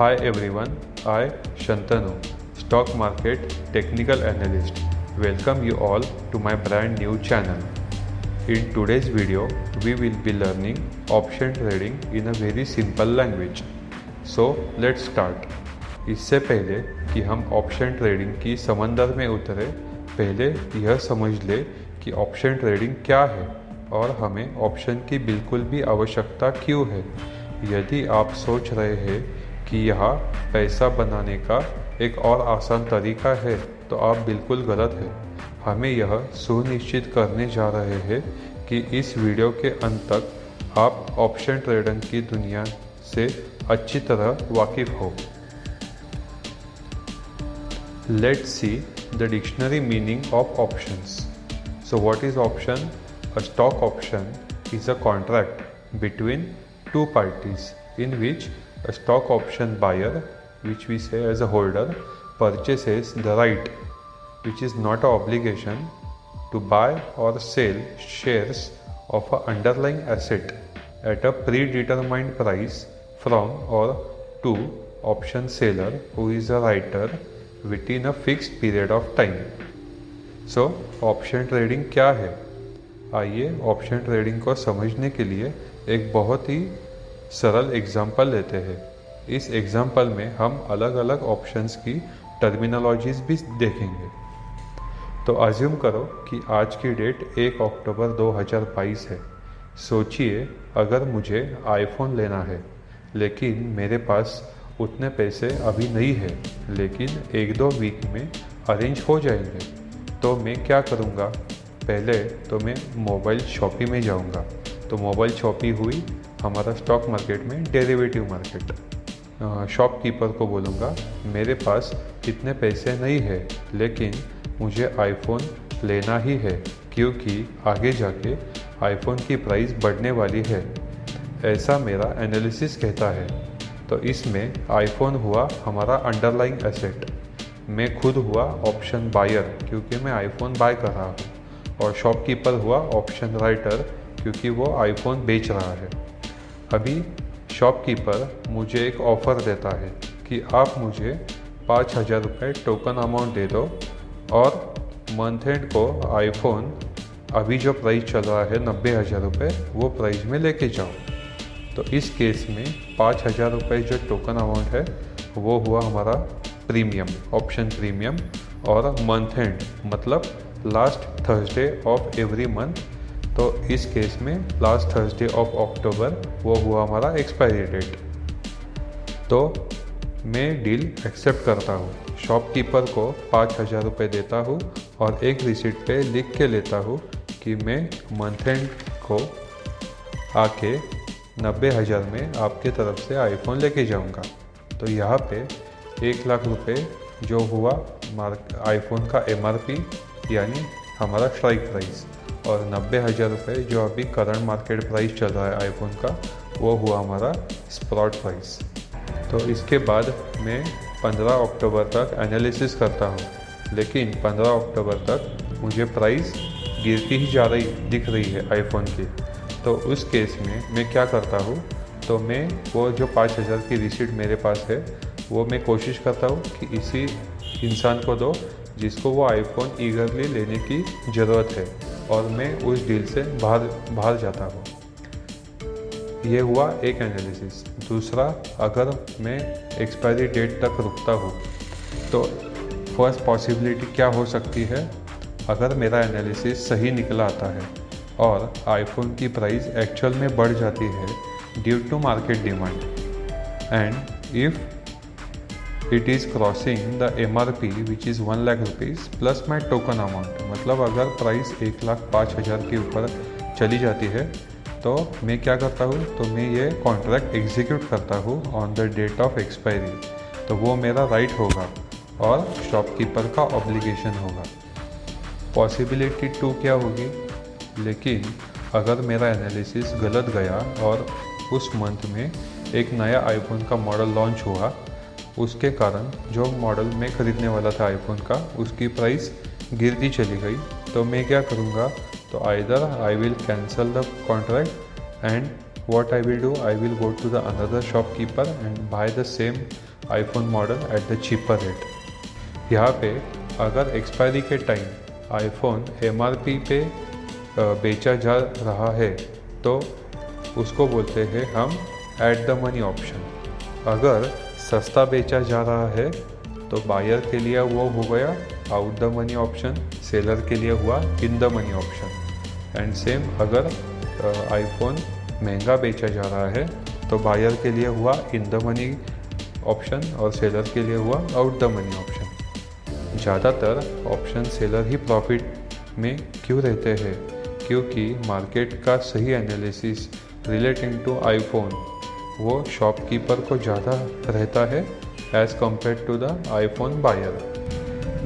Hi everyone, I Shantanu, Stock Market Technical Analyst. Welcome you all to my brand new channel. In today's video, we will be learning option trading in a very simple language. So let's start. इससे पहले कि हम option trading की समंदर में उतरे, पहले यह समझ ले कि ऑप्शन ट्रेडिंग क्या है और हमें ऑप्शन की बिल्कुल भी आवश्यकता क्यों है। यदि आप सोच रहे हैं कि यह पैसा बनाने का एक और आसान तरीका है तो आप बिल्कुल गलत हैं। हमें यह सुनिश्चित करने जा रहे हैं कि इस वीडियो के अंत तक आप ऑप्शन ट्रेडिंग की दुनिया से अच्छी तरह वाकिफ हो। Let's see the dictionary meaning of options. So what is option? A stock option is a contract between two parties in which a stock option buyer, which we say as a holder, purchases the right, which is not an obligation, to buy or sell shares of an underlying asset at a predetermined price from or to option seller who is a writer within a fixed period of time. So option trading क्या है? आइए option trading को समझने के लिए एक बहुत ही सरल एग्जाम्पल लेते हैं। इस एग्जाम्पल में हम अलग अलग ऑप्शंस की टर्मिनोलॉजीज भी देखेंगे। तो अज्यूम करो कि आज की डेट 1 अक्टूबर 2022 है। सोचिए अगर मुझे आईफोन लेना है लेकिन मेरे पास उतने पैसे अभी नहीं है, लेकिन 1-2 वीक में अरेंज हो जाएंगे, तो मैं क्या करूँगा? पहले तो मैं मोबाइल शॉपी में जाऊँगा। तो मोबाइल शॉपी हुई हमारा स्टॉक मार्केट में डेरिवेटिव मार्केट। शॉपकीपर को बोलूँगा मेरे पास इतने पैसे नहीं है लेकिन मुझे आईफोन लेना ही है क्योंकि आगे जाके आईफोन की प्राइस बढ़ने वाली है, ऐसा मेरा एनालिसिस कहता है। तो इसमें आईफोन हुआ हमारा अंडरलाइंग एसेट, मैं खुद हुआ ऑप्शन बायर क्योंकि मैं आईफोन बाय कर रहा हूँ, और शॉपकीपर हुआ ऑप्शन राइटर क्योंकि वो आईफोन बेच रहा है। अभी शॉपकीपर मुझे एक ऑफ़र देता है कि आप मुझे 5,000 रुपये टोकन अमाउंट दे दो और मंथ एंड को आईफोन अभी जो प्राइस चल रहा है 90,000 रुपये, वो प्राइस में लेके जाओ। तो इस केस में 5,000 रुपये जो टोकन अमाउंट है वो हुआ हमारा प्रीमियम, ऑप्शन प्रीमियम, और मंथ एंड मतलब last Thursday of every month. तो इस केस में लास्ट थर्सडे ऑफ अक्टूबर वो हुआ हमारा एक्सपायरी डेट। तो मैं डील एक्सेप्ट करता हूँ, शॉपकीपर को 5,000 रुपये देता हूँ और एक रिसीट पे लिख के लेता हूँ कि मैं मंथ एंड को आके 90,000 में आपके तरफ से आईफोन लेके जाऊंगा। तो यहाँ पे 1 लाख रुपए जो हुआ आईफोन का MRP यानी हमारा स्ट्राइक प्राइस, और 90,000 रुपये जो अभी करंट मार्केट प्राइस चल रहा है आईफोन का, वो हुआ हमारा स्पॉट प्राइस। तो इसके बाद मैं 15 अक्टूबर तक एनालिसिस करता हूँ, लेकिन 15 अक्टूबर तक मुझे प्राइस गिरती ही जा रही दिख रही है आईफोन की। तो उस केस में मैं क्या करता हूँ, तो मैं वो जो 5,000 की रिसीट मेरे पास है वो मैं कोशिश करता हूँ कि इसी इंसान को दो जिसको वो आईफोन ईगरली लेने की ज़रूरत है, और मैं उस डील से बाहर जाता हूँ। ये हुआ एक एनालिसिस। दूसरा, अगर मैं एक्सपायरी डेट तक रुकता हूँ तो फर्स्ट पॉसिबिलिटी क्या हो सकती है? अगर मेरा एनालिसिस सही निकला आता है और आईफोन की प्राइस एक्चुअल में बढ़ जाती है due to market demand, and if it is crossing the MRP which is 1 lakh rupees plus my token amount, मतलब अगर प्राइस 1,05,000 के ऊपर चली जाती है तो मैं क्या करता हूँ, तो मैं ये कॉन्ट्रैक्ट एग्जीक्यूट करता हूँ on the date of expiry. तो वो मेरा राइट होगा और शॉपकीपर का ऑब्लिगेशन होगा। पॉसिबिलिटी 2 क्या होगी? लेकिन अगर मेरा एनालिसिस गलत गया और उस मंथ में एक नया आईफोन का मॉडल लॉन्च हुआ, उसके कारण जो मॉडल मैं ख़रीदने वाला था आईफोन का, उसकी प्राइस गिरती चली गई, तो मैं क्या करूँगा? तो either I will cancel the contract and what I will do, I will go to the another shopkeeper and buy the same iPhone model at the cheaper rate। यहाँ पे अगर एक्सपायरी के टाइम आईफोन MRP पे बेचा जा रहा है तो उसको बोलते हैं हम एट द मनी ऑप्शन। अगर सस्ता बेचा जा रहा है तो बायर के लिए वो हो गया out the money option, seller के लिए हुआ in the money option. And same अगर आईफोन महंगा बेचा जा रहा है तो बायर के लिए हुआ इन द मनी ऑप्शन और सेलर के लिए हुआ आउट द मनी ऑप्शन। ज़्यादातर ऑप्शन सेलर ही प्रॉफिट में क्यों रहते हैं? क्योंकि मार्केट का सही एनालिसिस रिलेटिंग टू आईफोन वो शॉपकीपर को ज़्यादा रहता है as compare to the iPhone buyer.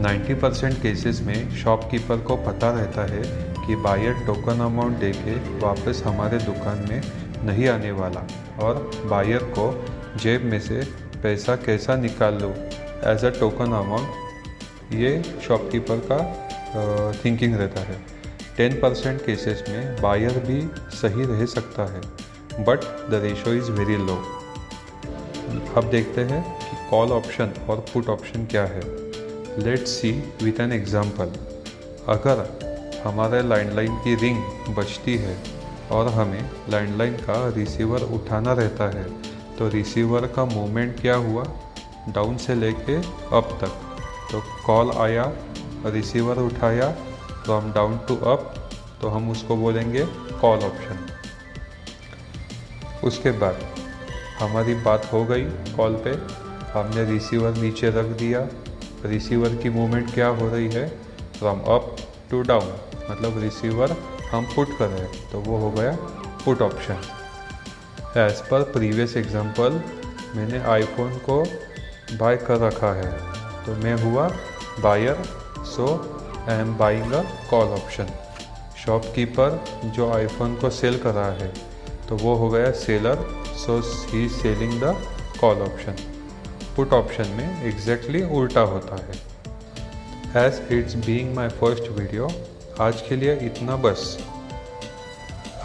90% cases में शॉपकीपर को पता रहता है कि बायर टोकन अमाउंट देके वापस हमारे दुकान में नहीं आने वाला और बायर को जेब में से पैसा कैसा निकाल लूँ एज अ टोकन अमाउंट, ये शॉपकीपर का थिंकिंग रहता है। 10% केसेस में बायर भी सही रह सकता है but the ratio is very low. अब देखते हैं कि कॉल ऑप्शन और पुट ऑप्शन क्या है। Let's see with an example. अगर हमारे लैंडलाइन की रिंग बजती है और हमें लैंडलाइन का रिसीवर उठाना रहता है तो रिसीवर का मूवमेंट क्या हुआ, डाउन से लेके अप तक। तो कॉल आया, रिसीवर उठाया, फ्रॉम डाउन टू अप, तो हम उसको बोलेंगे कॉल ऑप्शन। उसके बाद हमारी बात हो गई कॉल पे, हमने रिसीवर नीचे रख दिया, रिसीवर की मूवमेंट क्या हो रही है, फ्रॉम अप टू डाउन, मतलब रिसीवर हम पुट कर रहे हैं तो वो हो गया put option. As per previous example मैंने आईफोन को बाय कर रखा है तो मैं हुआ buyer, so I am buying a call option. Shopkeeper जो आईफोन को सेल कर रहा है तो वो हो गया seller, so he is selling the call option. Put option में एग्जैक्टली उल्टा होता है। As it's being my first video, आज के लिए इतना बस।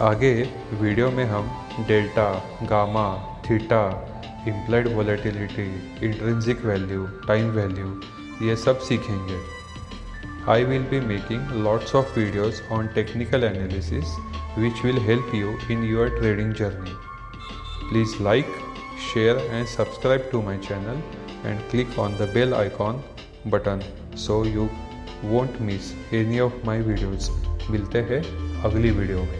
आगे वीडियो में हम delta, gamma, theta, implied volatility, intrinsic value, time value ये सब सीखेंगे। I will be making lots of videos on technical analysis which will help you in your trading journey. Please like, share and subscribe to my channel and click on the bell icon button so you won't miss any of my videos। मिलते हैं अगली video में।